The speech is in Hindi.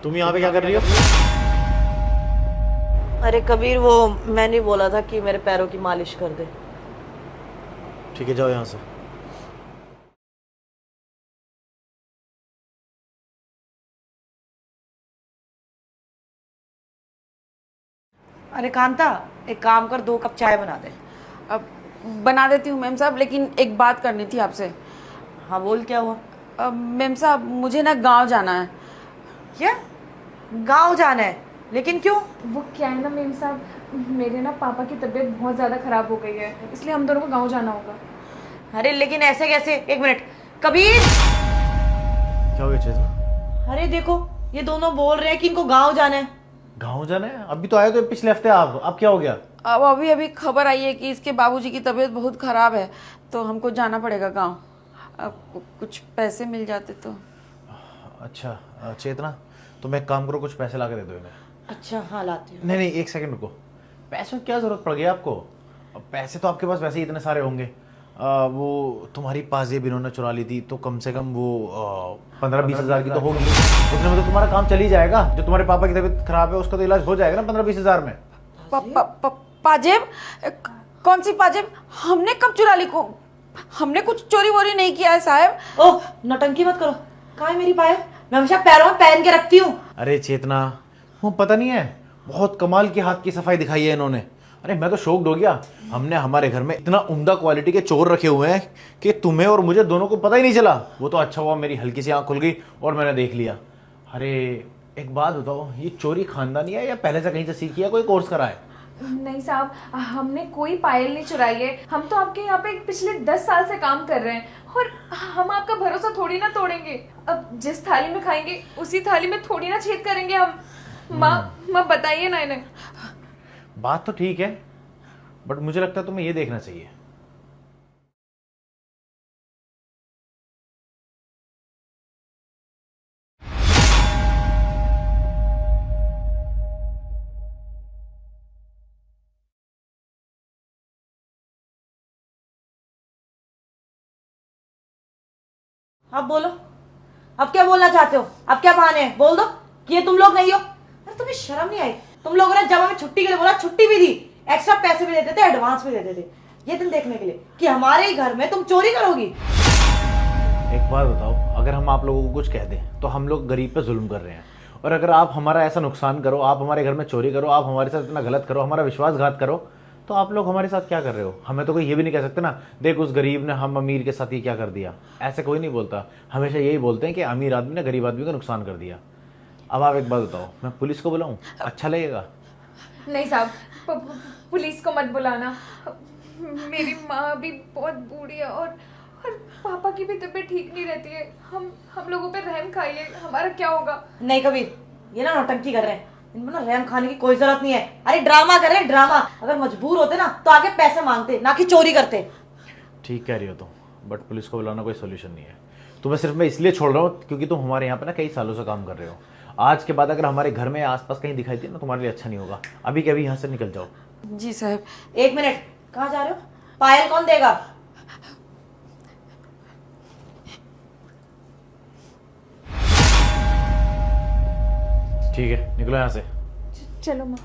तुम यहाँ पे क्या कर रही हो? अरे कबीर, वो मैंने बोला था कि मेरे पैरों की मालिश कर दे। ठीक है, जाओ यहाँ से। अरे कांता, एक काम कर, 2 कप चाय बना दे। अब बना देती हूँ मेम साहब, लेकिन एक बात करनी थी आपसे। हाँ बोल, क्या हुआ? मेम साहब, मुझे ना गांव जाना है। क्या? गांव जाना है? लेकिन क्यों? वो क्या है ना मेम साहब, मेरे ना पापा की तबीयत बहुत ज़्यादा ख़राब हो गई है, इसलिए हम दोनों को गांव जाना होगा। अरे लेकिन ऐसे कैसे? 1 मिनट कबीर। क्या हो गया चेतना? अरे देखो, ये दोनों बोल रहे हैं कि इनको गांव जाना है। गाँव जाना है? अभी तो आए तो पिछले हफ्ते आप, अब क्या हो गया? अब अभी अभी खबर आई है कि इसके बाबूजी की तबीयत बहुत ख़राब है, तो हमको जाना पड़ेगा गांव। अब कुछ पैसे मिल जाते तो। अच्छा चेतना, तुम एक काम करो, कुछ पैसे ला के दे दो इन्हें। अच्छा हाँ, लाती हूँ। नहीं नहीं, 1 सेकंड रुको। पैसों की क्या जरूरत पड़ गई आपको? अब पैसे तो आपके पास वैसे ही इतने सारे होंगे। वो तुम्हारी पाजेब इन्होंने चुरा ली थी, तो कम से कम वो 15-20 हज़ार की तो होगी। उतने में तो तुम्हारा काम चल ही जाएगा। जो तुम्हारे पापा की तबीयत खराब है उसका तो इलाज हो जाएगा ना 15-20 हज़ार में। पाजेब? कौन सी पाजेब? हमने कब चुरा ली? को हमने कुछ चोरी वोरी नहीं किया है साहब। ओह, नौटंकी मत करो। कहाँ है मेरी पायल? मैं हमेशा पैरों में पहन के रखती हूँ। अरे चेतना, वो पता नहीं है, बहुत कमाल की हाथ की सफाई दिखाई है इन्होंने। अरे मैं तो शॉक्ड हो गया। हमने हमारे घर में इतना उम्दा क्वालिटी के चोर रखे हुए हैं कि तुम्हें और मुझे दोनों को पता ही नहीं चला। वो तो अच्छा हुआ मेरी हल्की सी आंख खुल गई और मैंने देख लिया। अरे एक बात बताओ, ये चोरी खानदानी है या पहले से कहीं से सीखी है, कोई कोर्स करा है? नहीं साहब, हमने कोई पायल नहीं चुराई है। हम तो आपके यहाँ पे पिछले 10 साल से काम कर रहे हैं और हम आपका भरोसा थोड़ी ना तोड़ेंगे। अब जिस थाली में खाएंगे उसी थाली में थोड़ी ना छेद करेंगे हम। माँ बताइए ना इन्हें। बात तो ठीक है, बट मुझे लगता है तुम्हें ये देखना चाहिए। अब बोलो, अब क्या बोलना चाहते हो? अब क्या बहाने हैं? बोल दो कि ये तुम लोग नहीं हो। अरे तुम्हें शर्म नहीं आई? तुम लोगों ने जब हमें छुट्टी के लिए बोला, छुट्टी भी दी, एक्स्ट्रा पैसे भी देते थे, एडवांस भी देते थे, ये दिन देखने के लिए कि हमारे ही घर में तुम चोरी करोगी। एक बात बताओ, अगर हम आप लोगों को कुछ कह दें तो हम लोग गरीब पे जुल्म कर रहे हैं, और अगर आप हमारा ऐसा नुकसान करो, आप हमारे घर में चोरी करो, आप हमारे साथ इतना गलत करो, हमारा विश्वासघात करो, तो आप लोग हमारे साथ क्या कर रहे हो? हमें तो कोई ये भी नहीं कह सकते ना, देख उस गरीब ने हम अमीर के साथ ये क्या कर दिया। ऐसे कोई नहीं बोलता, हमेशा यही बोलते हैं कि अमीर आदमी ने गरीब आदमी को नुकसान कर दिया। अब आप एक बात बताओ, मैं पुलिस को बुलाऊं? अच्छा लगेगा? नहीं साहब, पुलिस को मत बुलाना। मेरी माँ भी बहुत बूढ़ी है और पापा की भी तबीयत ठीक नहीं रहती है। हम लोगों पे रहम खाइए, हमारा क्या होगा? नहीं कबीर, ये ना नौटंकी कर रहे हैं, इनमें ना रहम खाने की कोई जरूरत नहीं है। अरे ड्रामा कर रहे हैं, ड्रामा। अगर मजबूर होते ना तो आके पैसे मांगते, ना कि चोरी करते। ठीक कह रही हो तुम, बट पुलिस को बुलाना कोई सोल्यूशन नहीं है। तुम्हें सिर्फ मैं इसलिए छोड़ रहा हूँ क्योंकि तुम हमारे यहाँ पे ना कई सालों से काम कर रहे हो। आज के बाद अगर हमारे घर में या आसपास कहीं दिखाई दी ना, तुम्हारे लिए अच्छा नहीं होगा। अभी के अभी यहाँ से निकल जाओ। जी साहब। 1 मिनट, कहाँ जा रहे हो? पायल कौन देगा? ठीक है, निकलो यहाँ से। चलो माँ।